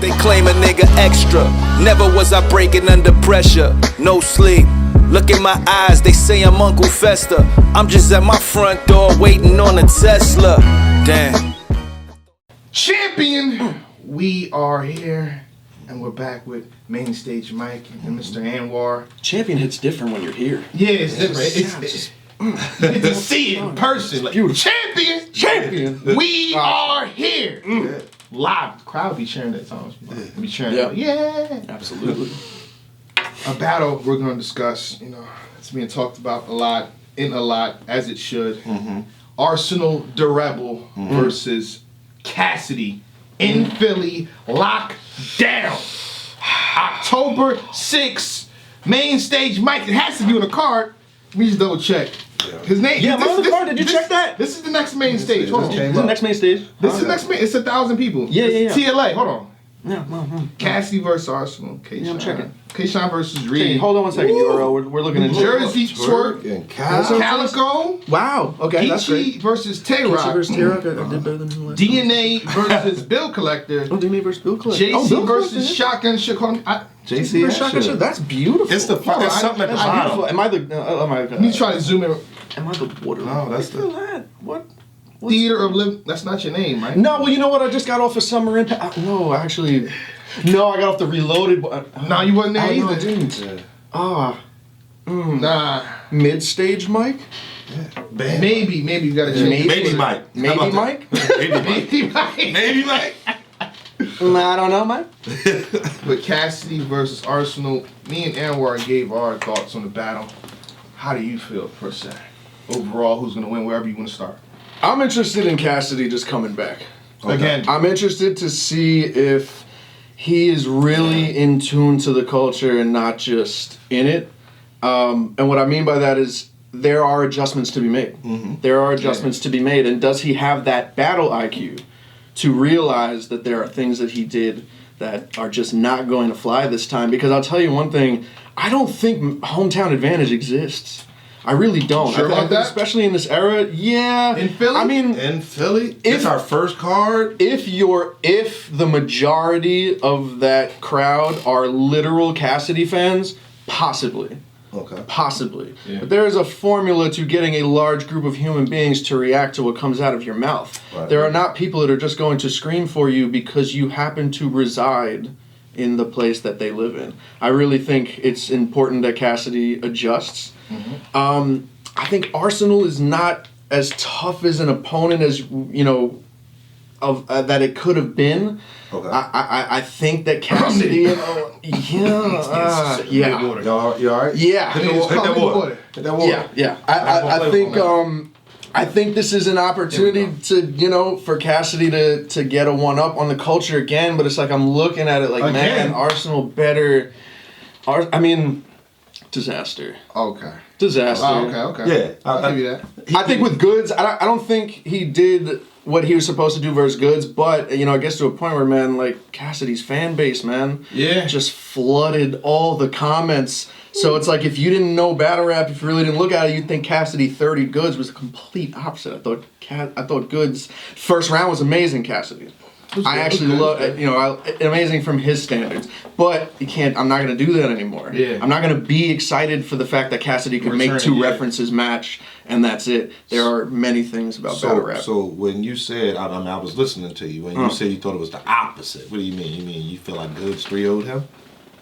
They claim a nigga extra. Never was I breaking under pressure. No sleep. Look in my eyes, they say I'm Uncle Fester. I'm just at my front door waiting on a Tesla. Damn. Champion, we are here. And we're back with Main Stage Mike and Mr. Anwar. Champion hits different when you're here. Yeah, it's different. It's you get to see it in person. Like, beautiful. Champion, we are here. Live. The crowd be cheering at times. Be cheering. Yeah. Absolutely. A battle we're going to discuss. You know, it's being talked about a lot, as it should. Arsonal Debatable versus Cassidy in Philly. Lock down. October 6th. Main Stage Mike. It has to be on the card. Let me just double check. His name. Yeah, on the card. Did you check that? This is the next main stage. Hold on. This is the next main stage. This is the next main. It's 1,000 people. Yeah. TLA. Hold on. Yeah. Cassidy versus Arsonal. Yeah, I'm checking. K-Shine versus Reed. Okay, hold on one second, URL. We're looking at Jersey Twerk and Calico. Wow. Okay, that's great. Geechee versus Tay-Rock. Geechee versus Tay-Rock. I did better than him last DNA versus Bill Collector. Oh, DNA versus Bill Collector. JC versus Shotgun Shakon. JC versus Shotgun Shakon. That's beautiful. It's the it's something at the bottom. Am I the? Let me try to zoom in. Am I the water? No, that's the. That? What? Theater of Living. That's not your name, right? No, well, you know what? I just got off of Summer Impact. No, actually. No, I got off the Reloaded. No, you wasn't there either. No, I didn't. Nah. Mid-stage Mike? Yeah. Maybe you gotta change. Maybe Mike. Maybe Mike? Maybe Mike. Maybe Mike. I don't know, Mike. But Cassidy versus Arsonal. Me and Anwar gave our thoughts on the battle. How do you feel, per se? Overall, who's gonna win? Wherever you want to start. I'm interested in Cassidy just coming back. Okay. Again. I'm interested to see if he is really in tune to the culture and not just in it. And what I mean by that is there are adjustments to be made. There are adjustments to be made. And does he have that battle IQ to realize that there are things that he did that are just not going to fly this time? Because I'll tell you one thing, I don't think hometown advantage exists. I really don't. Sure about that? Especially in this era, yeah. In Philly? I mean, in Philly, it's our first card. If the majority of that crowd are literal Cassidy fans, possibly. Okay. Possibly. Yeah. But there is a formula to getting a large group of human beings to react to what comes out of your mouth. Right. There are not people that are just going to scream for you because you happen to reside in the place that they live in. I really think it's important that Cassidy adjusts. I think Arsonal is not as tough as an opponent as that it could have been. Okay. I think that Cassidy. Yeah. You all right? Yeah. Hit that water. Hit that water. Yeah. I think this is an opportunity to, for Cassidy to get a one-up on the culture again, but it's like I'm looking at it like, man, Arsonal better. Disaster. Okay. Disaster. Okay. Yeah. I'll give you that. I think with Goods, I don't think he did what he was supposed to do versus Goods, but, it gets to a point where, man, like, Cassidy's fan base, man, just flooded all the comments. So it's like, if you didn't know battle rap, if you really didn't look at it, you'd think Cassidy 30 Goods was the complete opposite. I thought Goods' first round was amazing, Cassidy. I actually love, amazing from his standards. But I'm not going to do that anymore. Yeah. I'm not going to be excited for the fact that Cassidy could make two references match, and that's it. There are many things about battle rap. So when you said, I was listening to you, when you said you thought it was the opposite, what do you mean? You mean you feel like Goods 3-0'd him?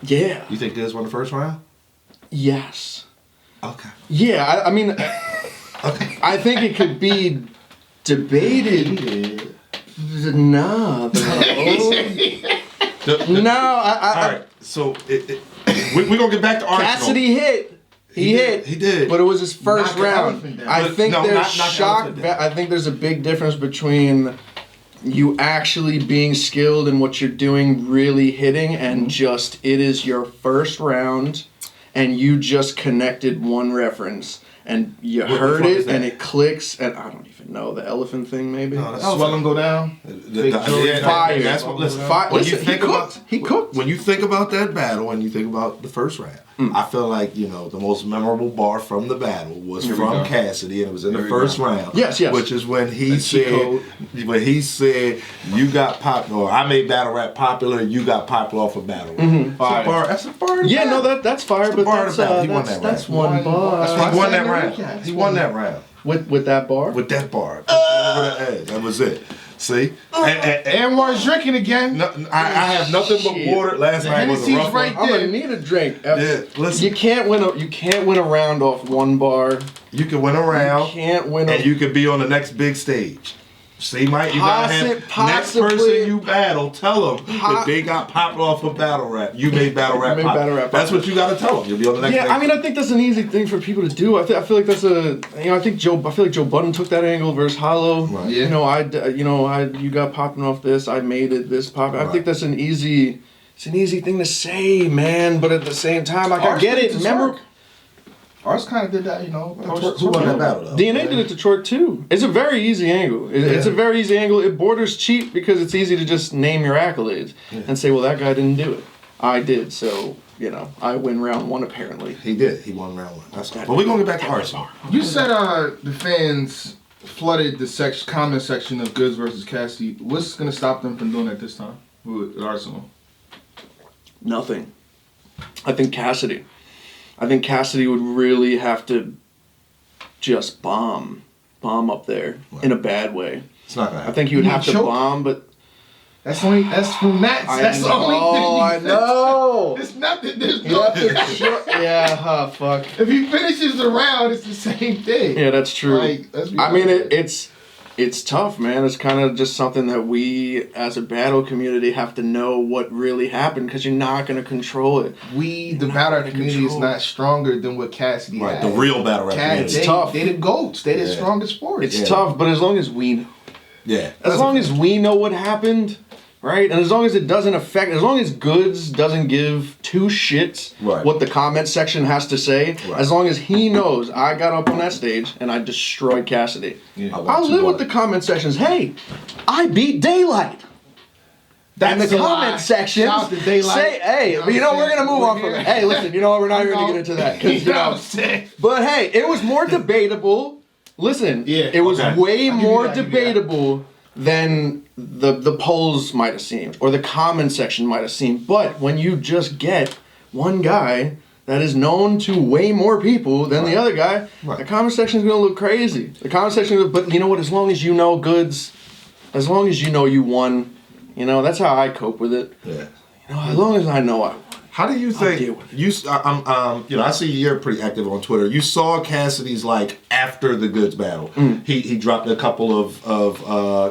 Yeah. You think Goods won the first round? Yes. Okay. Yeah, I think it could be debated. No. All right. So we're gonna get back to Arsonal. Cassidy hit. He did. But it was his first round. I think I think there's a big difference between you actually being skilled in what you're doing, really hitting, and just it is your first round, and you just connected one reference. And you heard it, and it clicks, and I don't even know, the elephant thing, maybe? No, swell and go down. Fire. That's what, listen, he cooked. When you think about that battle, and you think about the first round, I feel like, you know, the most memorable bar from the battle was Here we from go. Cassidy, and it was in Here the we first go. round. Yes. Which is when he cheat code. said, you got popular, or I made battle rap popular, and you got popular off of battle rap. Fire. That's a bar. in the Yeah, battle. no, that's fire, That's but a bar that's in the battle. He won that that's round. one bar. That's why He won I that said round. recap. He won that round. With that bar. With that bar. Over the edge. That was it. See? And Anwar's drinking again. no, I have nothing but Shit. water. Last night was a Hennessy's rough right one. I'm gonna need a drink. Yeah, listen. You can't win a round off one bar. You can win a round. You can't win a And you could be on the next big stage. See, Mike, you gotta have next Possibly. person you battle, tell them that they got popular off of battle rap. You made battle rap made pop. battle rap That's popular. what you gotta tell them. You'll be on the next. Yeah, I mean, I think that's an easy thing for people to do. I feel like that's I feel like Joe Budden took that angle versus Hollow. Right. Yeah. You got popping off this. I made it this pop. I Right. think that's an easy thing to say, man. But at the same time, like I get it. Remember, Ours kind of did that, you know. who won that battle though? DNA did it to Twerk too. It's a very easy angle. It's a very easy angle. It borders cheap because it's easy to just name your accolades and say, well, that guy didn't do it. I did, so I win round one apparently. He did. He won round one. That's all. But we're gonna get back to Arsonal. You said the fans flooded the comment section of Goods versus Cassidy. What's gonna stop them from doing that this time with Arsonal? Nothing. I think Cassidy would really have to just bomb up there in a bad way. It's not gonna I happen. think he would You have to choke? bomb, but That's from Matt. That's the only thing. I know. It's nothing. There's You have to yeah, fuck. If he finishes the round, it's the same thing. Yeah, that's true. Like, let's be I mean, honest. it's tough, man. It's kind of just something that we, as a battle community, have to know what really happened because you're not going to control it. The battle rap community is control. not stronger than what Cassidy Right, had. the real battle rap community. It's tough. They the GOATs. They the Yeah. strongest sports. It's tough, but as long as we know. Yeah. As long as we know what happened, right? And as long as it doesn't affect, as long as Goods doesn't give two shits Right. what the comment section has to say, Right. as long as he knows I got up on that stage and I destroyed Cassidy. Yeah. I'll live with the comment sections. Hey, I beat Daylight. And the That's a comment lie. sections Shout out to Daylight. say, hey, You know but you know, what I'm we're going to saying? move on from it. Hey, listen, you know what? We're not even going to get into that. 'Cause, You know what I'm saying? but hey, it was more debatable. Listen, Yeah, it was okay. way I'll give you more that, I'll give you that. debatable than the polls might have seemed or the comment section might have seemed. But when you just get one guy that is known to way more people than the other guy, Right. the comment section is going to look crazy. The comment section, but you know what? As long as you know Goods, as long as you know you won, that's how I cope with it. Yeah. As long as I know I won. How do you deal think with I see you're pretty active on Twitter. You saw Cassidy's after the Goods battle. He dropped a couple of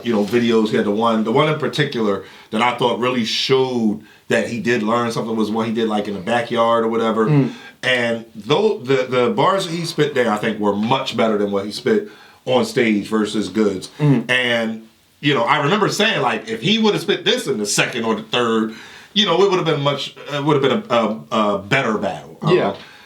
videos. He had the one in particular that I thought really showed that he did learn something was one he did in the backyard or whatever. And though the bars that he spit there I think were much better than what he spit on stage versus Goods. And I remember saying if he would have spit this in the second or the third, it would have been a better battle.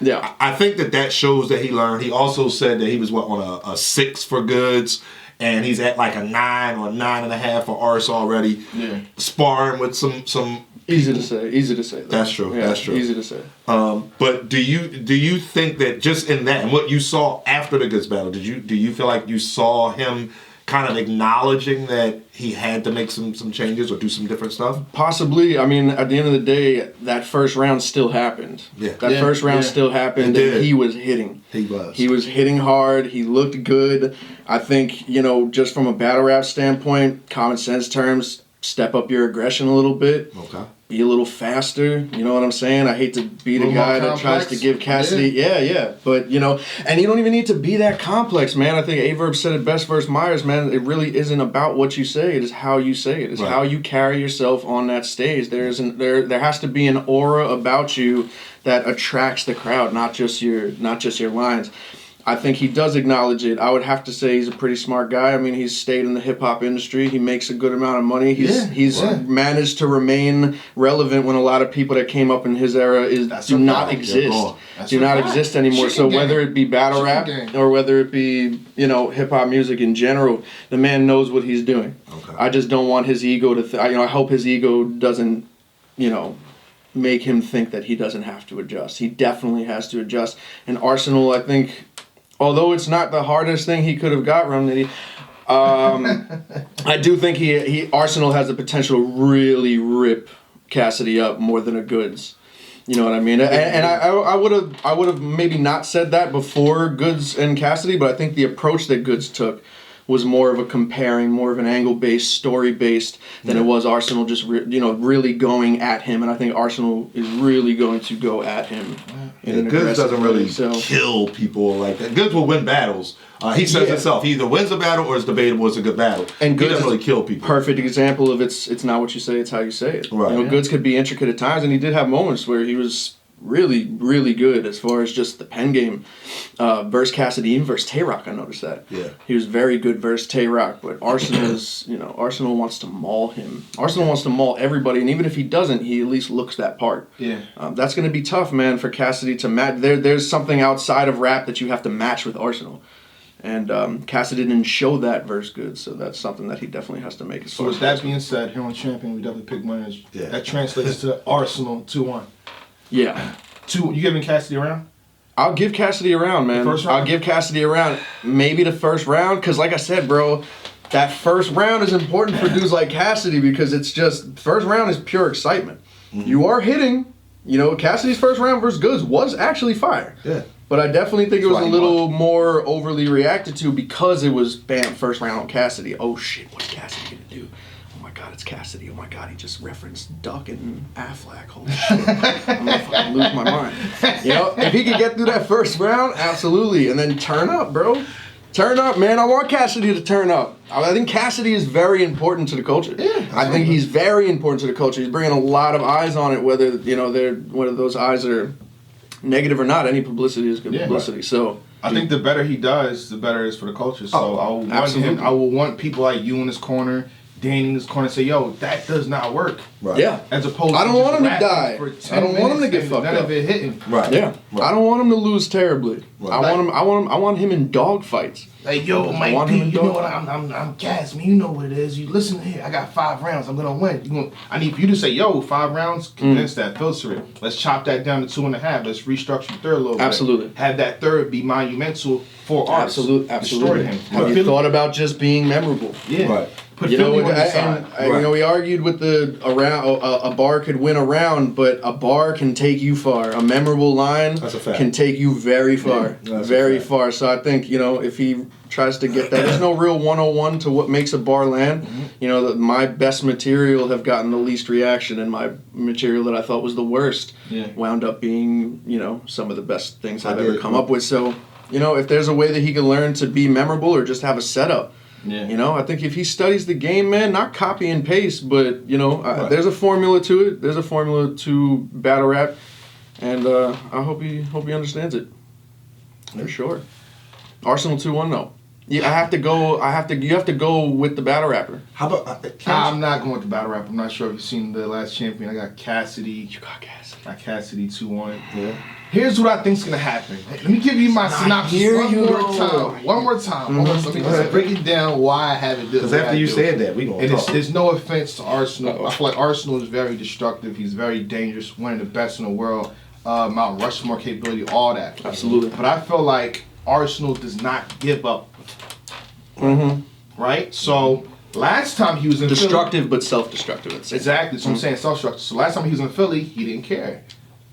Yeah. I think that shows that he learned. He also said that he was on a 6 for Goods, and he's at a 9 or 9.5 for Ars already. Yeah. Sparring with some. Easy to say. Though. That's true. Yeah, That's true. Easy to say. But do you think that just in that and what you saw after the Goods battle, do you feel like you saw him kind of acknowledging that he had to make some changes or do some different stuff? Possibly. I mean, at the end of the day, that first round still happened. Yeah. That first round still happened, It did. and he was hitting. He was. He was hitting hard. He looked good. I think, just from a battle rap standpoint, common sense terms, step up your aggression a little bit. Okay. Be a little faster. You know what I'm saying? I hate to be the Little guy more that tries to complex. give Cassidy. Yeah. But, and you don't even need to be that complex, man. I think Averb said it best versus Myers, man. It really isn't about what you say. It is how you say it. It's Right. how you carry yourself on that stage. There has to be an aura about you that attracts the crowd, not just your lines. I think he does acknowledge it. I would have to say he's a pretty smart guy. I mean, he's stayed in the hip hop industry. He makes a good amount of money. He's managed to remain relevant when a lot of people that came up in his era do not exist. Do not exist anymore. So whether it be battle rap or whether it be hip hop music in general, the man knows what he's doing. Okay. I just don't want his ego to. I hope his ego doesn't make him think that he doesn't have to adjust. He definitely has to adjust. And Arsonal, I think, although it's not the hardest thing he could have got, Romney, I do think Arsonal has the potential to really rip Cassidy up more than a Goods. You know what I mean? And I would have maybe not said that before Goods and Cassidy, but I think the approach that Goods took was more of a comparing, more of an angle-based, story-based than it was Arsonal just really going at him. And I think Arsonal is really going to go at him. Goods doesn't really kill people like that. Goods will win battles. He says himself, he either wins a battle or it's debatable it's a good battle. And Goods doesn't really kill people. Perfect example of it's not what you say, it's how you say it. Right. Goods could be intricate at times, and he did have moments where he was really, really good as far as just the pen game. Versus Cassidy, even versus Tay-Rock, I noticed that. Yeah. He was very good versus Tay-Rock, but Arsonal wants to maul him. Arsonal wants to maul everybody, and even if he doesn't, he at least looks that part. Yeah. That's going to be tough, man, for Cassidy to match. There's something outside of rap that you have to match with Arsonal. And Cassidy didn't show that versus Goods, so that's something that he definitely has to make. So with that being said, here on Champion, we definitely pick winners. Yeah. That translates to Arsonal 2-1. Yeah. You giving Cassidy a round? I'll give Cassidy a round, man. First round? I'll give Cassidy a round. Maybe the first round, because like I said, bro, that first round is important for dudes like Cassidy because it's just, first round is pure excitement. Mm-hmm. You are hitting, Cassidy's first round versus Goods was actually fire. Yeah. But I definitely think it was a little more overly reacted to because it was, bam, first round on Cassidy. Oh shit, what's Cassidy gonna do? Oh my god, it's Cassidy. Oh my god, he just referenced Duck and Affleck. Holy shit. I'm gonna fucking lose my mind. If he could get through that first round, absolutely. And then turn up, bro. Turn up, man. I want Cassidy to turn up. I think Cassidy is very important to the culture. Yeah, I think he's very important to the culture. He's bringing a lot of eyes on it, whether those eyes are negative or not. Any publicity is good publicity. Right. So I think the better he does, the better it is for the culture. So I will want people like you in this corner, Danny in this corner, say, yo, that does not work. Right. Yeah. As opposed to I don't want him to die. I don't want him to get fucked none up. Of it hitting. Right. Yeah. Right. I don't want him to lose terribly. Right. I want him in dog fights. Like, yo, Mike P, you know what? I'm Cass, man. You know what it is. You listen here. I got 5 rounds. I'm gonna win. I need you to say, yo, 5 rounds. Condense that, filter it. Let's chop that down to 2.5. Let's restructure the third a little bit. Absolutely. Have that third be monumental for us. Absolutely. Destroy him. Have you thought about just being memorable? Yeah. Right. Put Philly on the side. We argued with a bar could win a round, but a bar can take you far. A memorable line can take you very far, very far. So I think if he tries to get that, there's no real 101 to what makes a bar land. Mm-hmm. My best material have gotten the least reaction, and my material that I thought was the worst wound up being some of the best things I've ever come up with. So if there's a way that he can learn to be memorable or just have a setup. Yeah. I think if he studies the game, man, not copy and paste, but there's a formula to it. There's a formula to battle rap, and I hope he understands it. For sure. Arsonal 2-1, no. You have to go with the battle rapper. How about I'm not going with the battle rapper. I'm not sure if you've seen the last champion. I got Cassidy. You got Cassidy. I got Cassidy 2-1. Yeah. Here's what I think's gonna happen. Let me give you my synopsis one more time. Let me just break it down why I have it. Because after you said that, we gonna talk. There's no offense to Arsonal. I feel like Arsonal is very destructive. He's very dangerous. One of the best in the world. Mount Rushmore capability, all that. Absolutely. But I feel like Arsonal does not give up. Mm-hmm. Right? So last time he was in destructive Philly, but self-destructive. Exactly. So I'm saying self-destructive. So last time he was in Philly, he didn't care.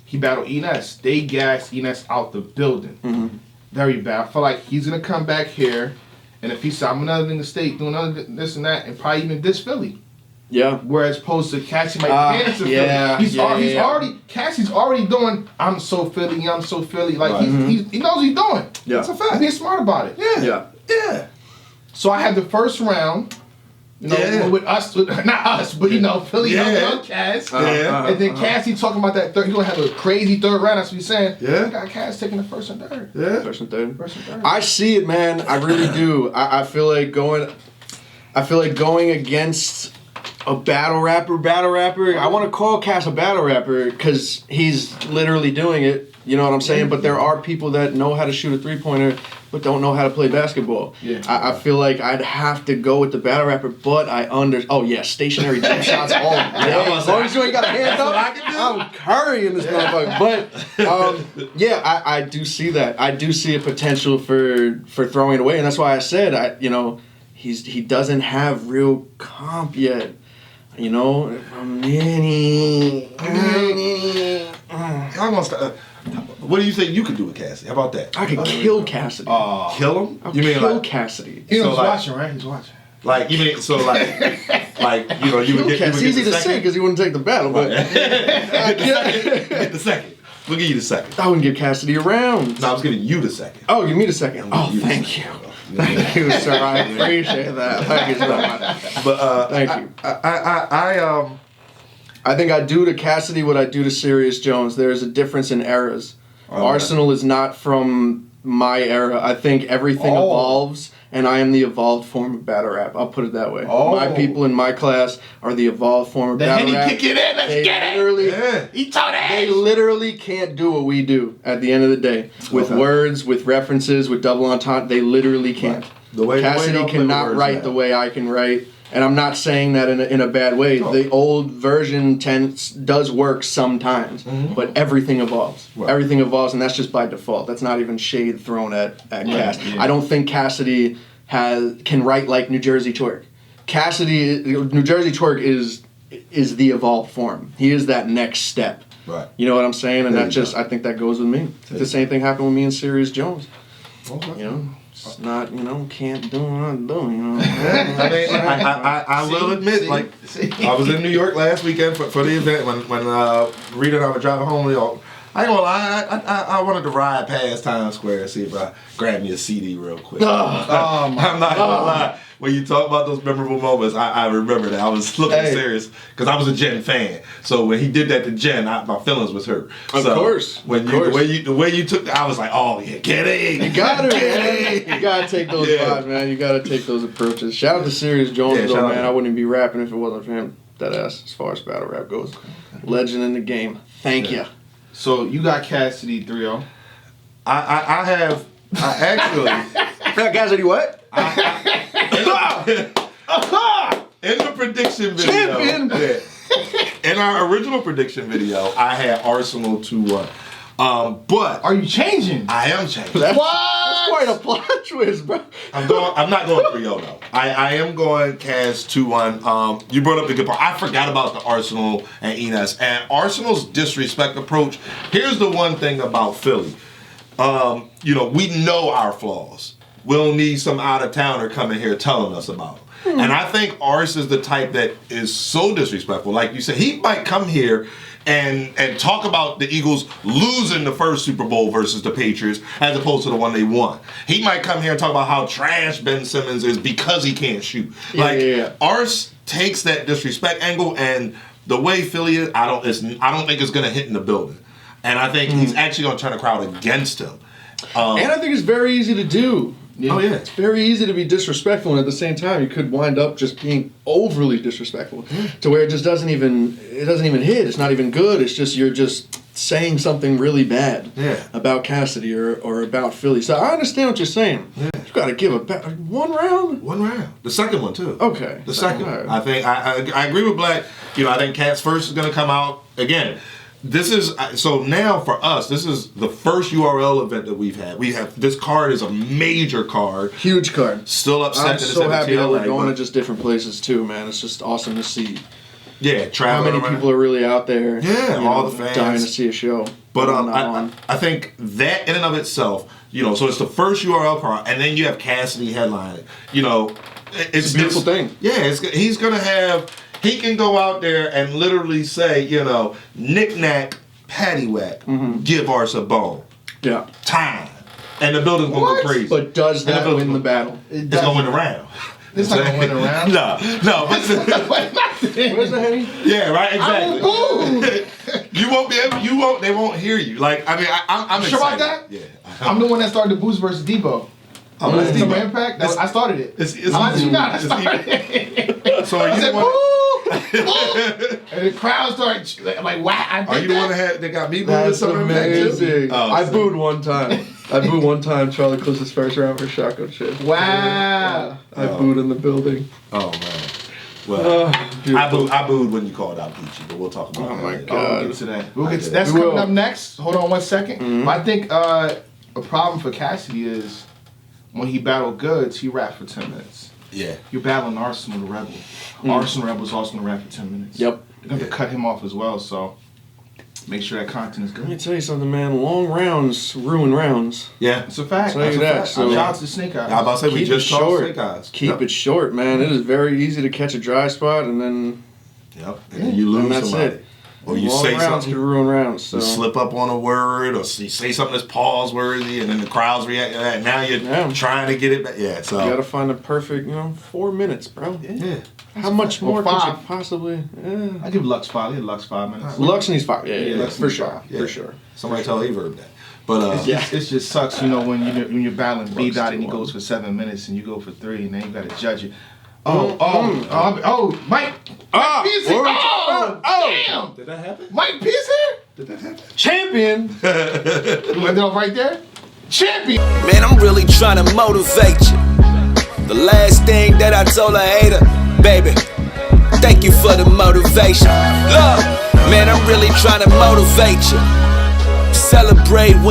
He battled N.O.M.E. They gassed N.O.M.E. out the building. Mm-hmm. Very bad. I feel like he's going to come back here, and if he said, I'm another in the state, doing other this and that, and probably even diss Philly. Yeah. Whereas opposed to Cassidy might dance to Philly. Cassidy's already doing, I'm so Philly. Like, he knows what he's doing. Yeah. That's a fact. He's being smart about it. Yeah. So I had the first round. With us, not us, but Philly helping Cass. And then Cassidy talking about that third. He's gonna have a crazy third round. That's what he's saying. Yeah. I got Cass taking the first and third. Yeah. First and third. I see it, man. I really do. I feel like going against A battle rapper. I want to call Cass a battle rapper because he's literally doing it. You know what I'm saying? But there are people that know how to shoot a 3-pointer, but don't know how to play basketball. Yeah. I feel like I'd have to go with the battle rapper, but stationary jump shots all day. As long as you ain't got a hand up, I'm currying this motherfucker. But I do see that. I do see a potential for throwing it away, and that's why I said he doesn't have real comp yet. You know, what do you think you could do with Cassidy? How about that? I could kill Cassidy. Kill him? You mean kill Cassidy? He was watching, right? He's watching. Like you mean so like you would get. It's easy to say because he wouldn't take the battle, but get the second. We'll give you the second. I wouldn't give Cassidy a round. No, I was giving you the second. Oh, give me the second. Oh, thank you. Thank you, sir. I appreciate that. Thank you so much. But thank you. I think I do to Cassidy what I do to Sirius Jones. There is a difference in eras. Arsonal is not from my era. I think everything evolves, and I am the evolved form of battle rap. I'll put it that way. My people in my class are the evolved form of battle rap. Kick it in. Let's get it. They literally can't do what we do at the end of the day. With words, with references, with double entendre, they literally can't. Cassidy cannot write the way I can write. And I'm not saying that in a bad way. Oh. The old version does work sometimes, but everything evolves. Right. Everything evolves, and that's just by default. That's not even shade thrown at Cass. Yeah. I don't think Cassidy can write like New Jersey Twerk. New Jersey Twerk is the evolved form. He is that next step. Right. You know what I'm saying? And I think that goes with me. The same thing happened with me and Sirius Jones. Okay. You know? It's not, can't do what I'm doing, I will admit, I was in New York last weekend for the event when Rita and I were driving home. I ain't gonna lie, I wanted to ride past Times Square and see if I grab me a CD real quick. I'm not gonna lie. When you talk about those memorable moments, I remember that. I was looking serious because I was a Jen fan. So when he did that to Jen, my feelings was hurt. Of course. The way you took, I was like, oh yeah, get it. You gotta, man. You gotta take those vibes, man. You gotta take those approaches. Shout out to Sirius Jones, though, man. I wouldn't even be rapping if it wasn't for him. That ass, as far as battle rap goes. Legend in the game. Thank you. So you got Cassidy 3-0. I actually. Cassidy what? In the prediction video, in our original prediction video, I had Arsonal 2-1. But are you changing? I am changing. That's quite a plot twist, bro. I'm not going 3-0 though. I am going Cass 2-1. You brought up the good part. I forgot about the Arsonal and Enes and Arsenal's disrespect approach. Here's the one thing about Philly. We know our flaws. We'll need some out-of-towner coming here telling us about them. And I think Ars is the type that is so disrespectful. Like you said, he might come here and talk about the Eagles losing the first Super Bowl versus the Patriots as opposed to the one they won. He might come here and talk about how trash Ben Simmons is because he can't shoot. Ars takes that disrespect angle, and the way Philly is, I don't think it's going to hit in the building. And I think he's actually going to turn the crowd against him. And I think it's very easy to do. Oh yeah, it's very easy to be disrespectful, and at the same time, you could wind up just being overly disrespectful to where it just doesn't even hit. It's not even good. It's just you're just saying something really bad about Cassidy or about Philly. So I understand what you're saying. Yeah. You got to give one round. One round. The second one too. Okay. The second. Right. I think I agree with Black. I think Cat's first is going to come out again. This is so now for us. This is the first URL event that we've had. This card is a major card, huge card. Still upset. I'm so happy that we're going to just different places too, man. It's just awesome to see. Yeah, how many people are really out there? Yeah, all the fans dying to see a show. But I think that in and of itself, so it's the first URL card, and then you have Cassidy headlining. It's a beautiful thing. Yeah, he's gonna have. He can go out there and literally say, knick-knack, paddywhack, give Ars a bone. Yeah. Time. And the building's going to go crazy. But does that win the battle? It's going to win the round. It's not going to win the round? No. Where's the Henny? Yeah, right, exactly. You won't be able, they won't hear you. I'm sure about that? Yeah. I'm the one that started the Boost versus Depot. Let's do Impact. I started it. It's Honestly, I started it. So are I you said, the one? "Woo! Woo!" And the crowd started. I'm like, wow. Are you the one that got me booed at That's Summer Impact too? amazing. Oh, I so- booed one time. Charlie Clips' first round for shotgun shit. Wow. I booed in the building. Oh man. Well, I booed when you called out Peachy, but we'll talk about that. my later. God. We'll get to that. We'll get to, did. that's We coming will. up next. Hold on 1 second. But I think a problem for Cassidy is when he battled Goods, he rapped for 10 minutes. Yeah. You're battling Arsonal the Rebel. Arsonal the Rebel's also gonna rap for 10 minutes. Yep. They're gonna have to cut him off as well, so make sure that content is Let me good. tell you something, man. Long rounds ruin rounds. Yeah. It's a fact. Tell you That's a that, fact. so- Shout out to Snake Eyes. I was about to say we Keep just it talked short. Snake Eyes. Keep it short, man. It is very easy to catch a dry spot, and then Yep. And then you lose and that's somebody. it. Or you Long say rounds something. could ruin rounds. So You slip up on a word, or you say something that's pause worthy, and then the crowds react to that. Now you're trying to get it back. Yeah, so you gotta find the perfect, 4 minutes, bro. yeah. How much Or more could you 5. possibly? Yeah. I give Lux 5. Give Lux 5 minutes. Lux needs 5. Yeah, Lux for needs sure, 5. Yeah. for sure. Somebody tell Averb that. But It just sucks, when you're battling B Dot and he goes for 7 minutes and you go for 3 and then you gotta judge it. Mike. Peace here. Damn. did that happen? Mike Peace here. Did that happen? Champion. You left it off right there. Champion. Man, I'm really trying to motivate you. The last thing that I told a hater, baby, thank you for the motivation. Look, man, I'm really trying to motivate you. Celebrate when